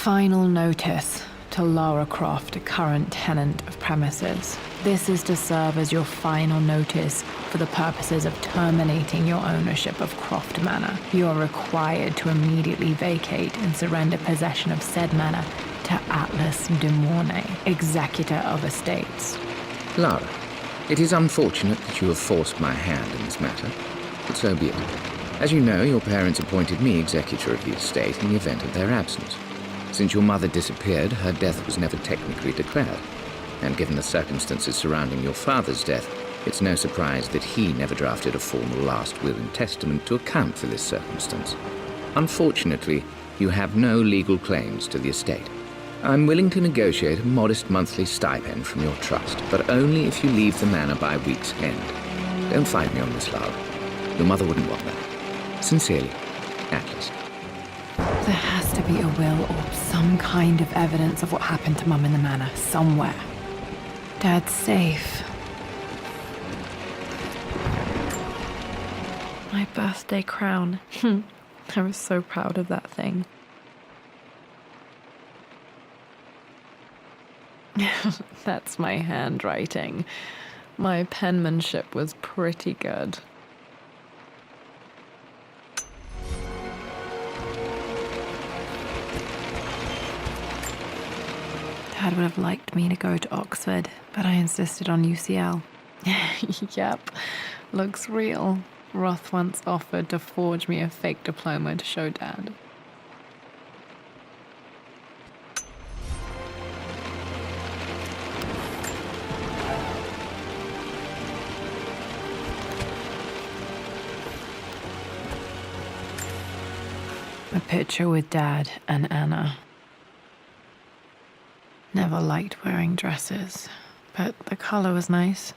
Final notice to Lara Croft, current tenant of premises. This is to serve as your final notice for the purposes of terminating your ownership of Croft Manor. You are required to immediately vacate and surrender possession of said manor to Atlas de Mornay, executor of estates. Lara, it is unfortunate that you have forced my hand in this matter, but so be it. As you know, your parents appointed me executor of the estate in the event of their absence. Since your mother disappeared, her death was never technically declared. And given the circumstances surrounding your father's death, it's no surprise that he never drafted a formal last will and testament to account for this circumstance. Unfortunately, you have no legal claims to the estate. I'm willing to negotiate a modest monthly stipend from your trust, but only if you leave the manor by week's end. Don't fight me on this, Lara. Your mother wouldn't want that. Sincerely, Atlas. There has to be a will or some kind of evidence of what happened to Mum in the manor, somewhere. Dad's safe. My birthday crown. I was so proud of that thing. That's my handwriting. My penmanship was pretty good. Dad would have liked me to go to Oxford, but I insisted on UCL. Yep, looks real. Roth once offered to forge me a fake diploma to show Dad. A picture with Dad and Anna. Never liked wearing dresses, but the color was nice.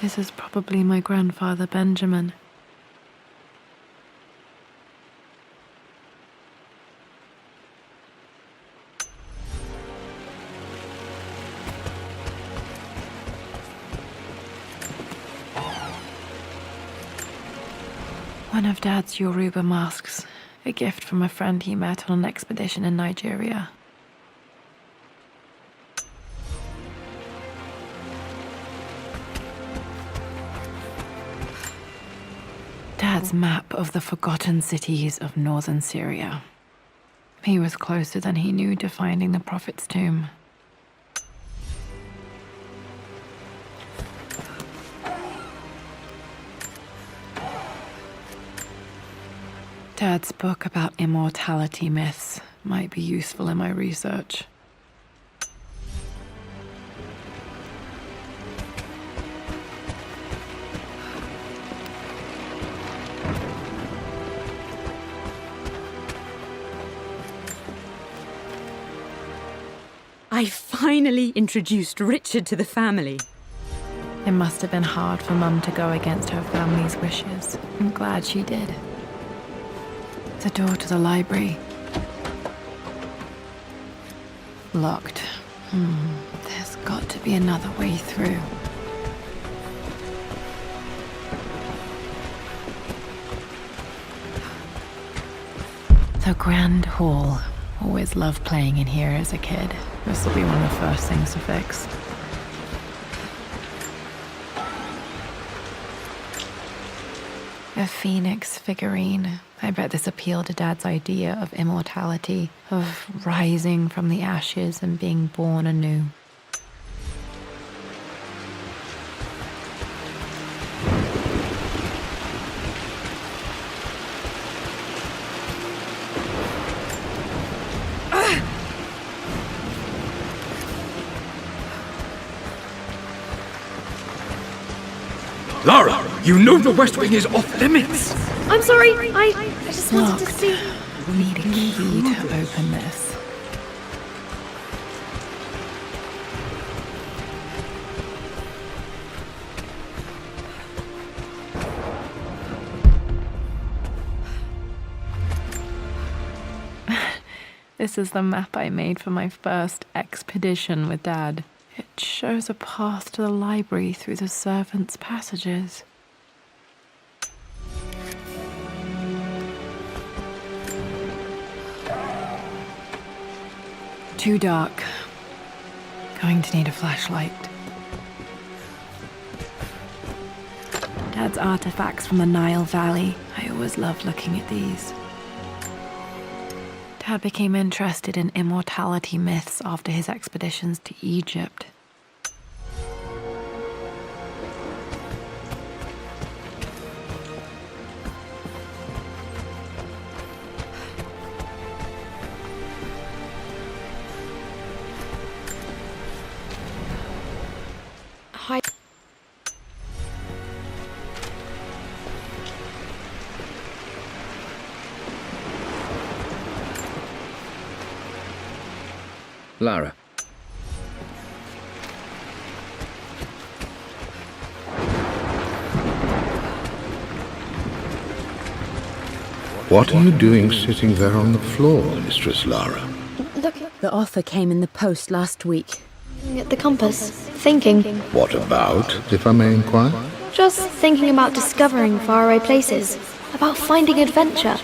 This is probably my grandfather, Benjamin. One of Dad's Yoruba masks, a gift from a friend he met on an expedition in Nigeria. Dad's map of the forgotten cities of northern Syria. He was closer than he knew to finding the Prophet's tomb. Dad's book about immortality myths might be useful in my research. I finally introduced Richard to the family. It must have been hard for Mum to go against her family's wishes. I'm glad she did. The door to the library. Locked. There's got to be another way through. The Grand Hall. Always loved playing in here as a kid. This will be one of the first things to fix. A phoenix figurine. I bet this appealed to Dad's idea of immortality, of rising from the ashes and being born anew. Lara, you know the West Wing is off limits! I'm sorry, I just wanted to see... We need a key to open this. This is the map I made for my first expedition with Dad. It shows a path to the library through the servants' passages. Too dark. Going to need a flashlight. Dad's artifacts from the Nile Valley. I always loved looking at these. Dad became interested in immortality myths after his expeditions to Egypt. Hi. Lara. What are you doing sitting there on the floor, Mistress Lara? Look The author came in the post last week. at the compass, thinking. What about, if I may inquire? Just thinking about discovering faraway places, about finding adventure.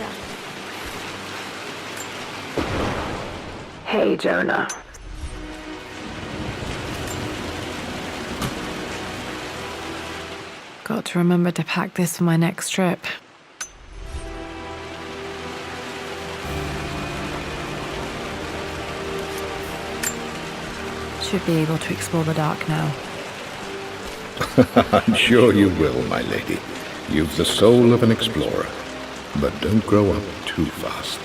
Hey, Jonah. Got to remember to pack this for my next trip. Should be able to explore the dark now. I'm sure you will, my lady. You've the soul of an explorer. But don't grow up too fast.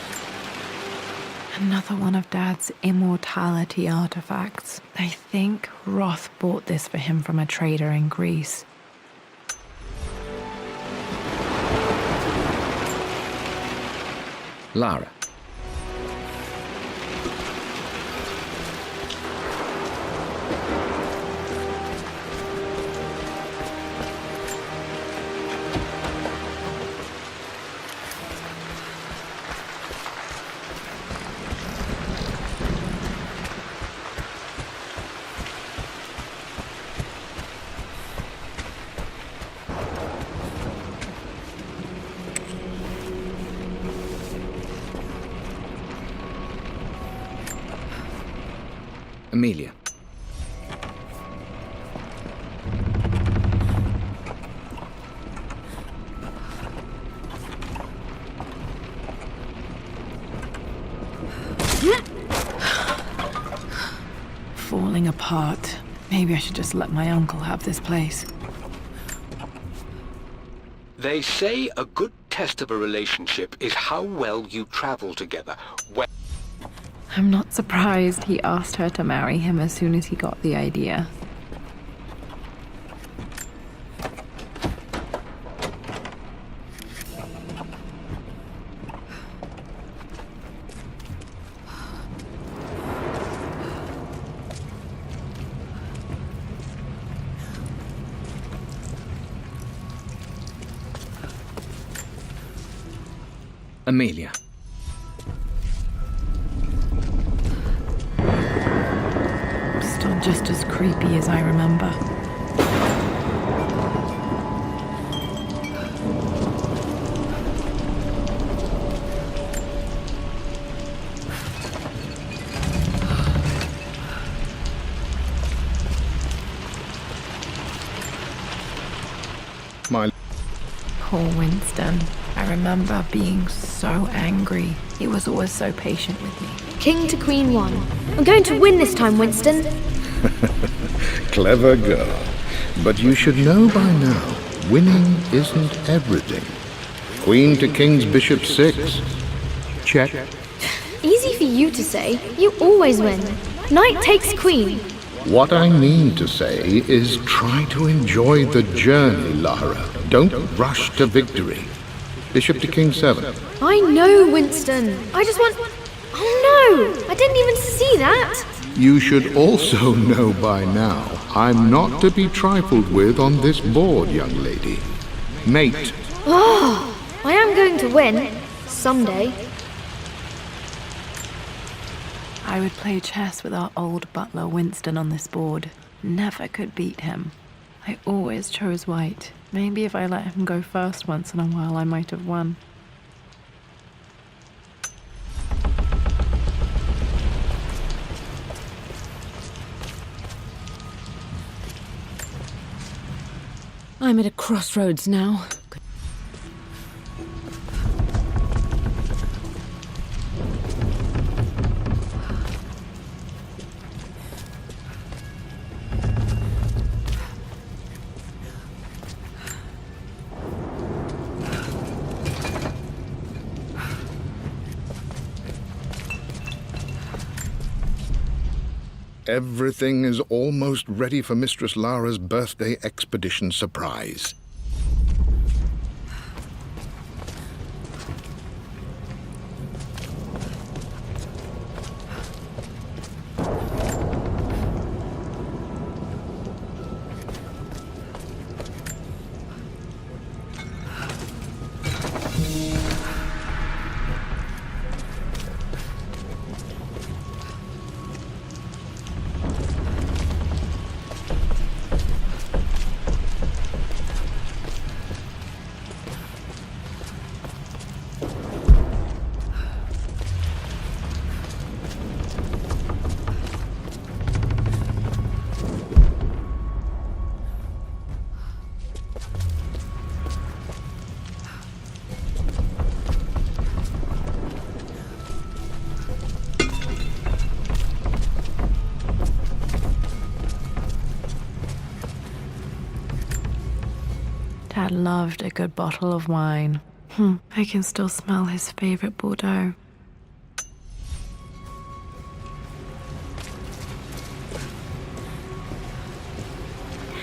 Another one of Dad's immortality artifacts. I think Roth bought this for him from a trader in Greece. Lara. Amelia. Falling apart. Maybe I should just let my uncle have this place. They say a good test of a relationship is how well you travel together. I'm not surprised he asked her to marry him as soon as he got the idea. Amelia. Still just as creepy as I remember. My Poor Winston. I remember being so angry. He was always so patient with me. King to Queen 1. I'm going to win this time, Winston. clever girl. But you should know by now, winning isn't everything. Queen to King's Bishop 6. Check. Easy for you to say. You always win. Knight takes Queen. What I mean to say is try to enjoy the journey, Lara. Don't rush to victory. Bishop to King 7. I know, Winston. I just want... Oh no! I didn't even see that! You should also know by now, I'm not to be trifled with on this board, young lady. Mate. Oh, I am going to win. Someday. I would play chess with our old butler Winston on this board. Never could beat him. I always chose white. Maybe if I let him go first once in a while, I might have won. I'm at a crossroads now. Everything is almost ready for Mistress Lara's birthday expedition surprise. Dad loved a good bottle of wine. I can still smell his favorite Bordeaux.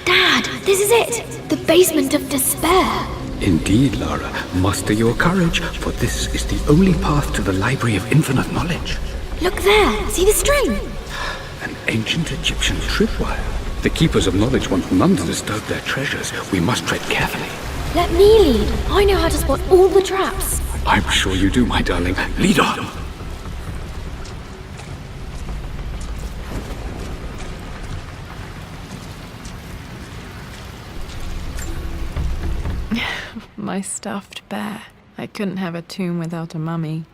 Dad, this is it! The basement of despair! Indeed, Lara. Muster your courage, for this is the only path to the Library of Infinite Knowledge. Look there! See the string? An ancient Egyptian tripwire. The Keepers of Knowledge want none to disturb their treasures. We must tread carefully. Let me lead. I know how to spot all the traps. I'm sure you do, my darling. Lead on! My stuffed bear. I couldn't have a tomb without a mummy.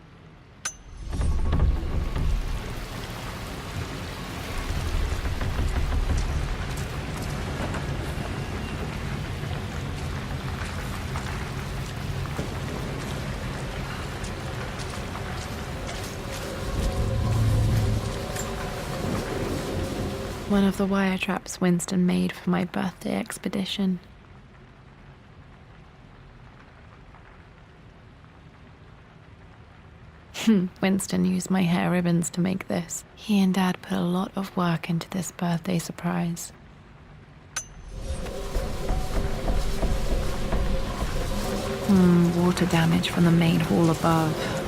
One of the wire traps Winston made for my birthday expedition. Winston used my hair ribbons to make this. He and Dad put a lot of work into this birthday surprise. Water damage from the main hall above.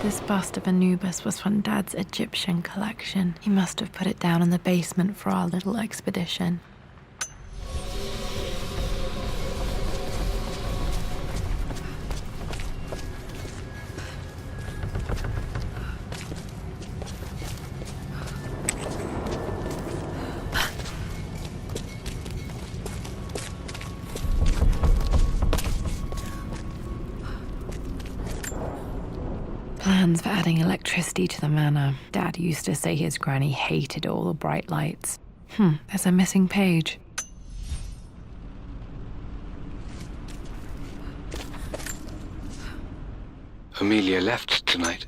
This bust of Anubis was from Dad's Egyptian collection. He must have put it down in the basement for our little expedition. Plans for adding electricity to the manor. Dad used to say his granny hated all the bright lights. There's a missing page. Amelia left tonight.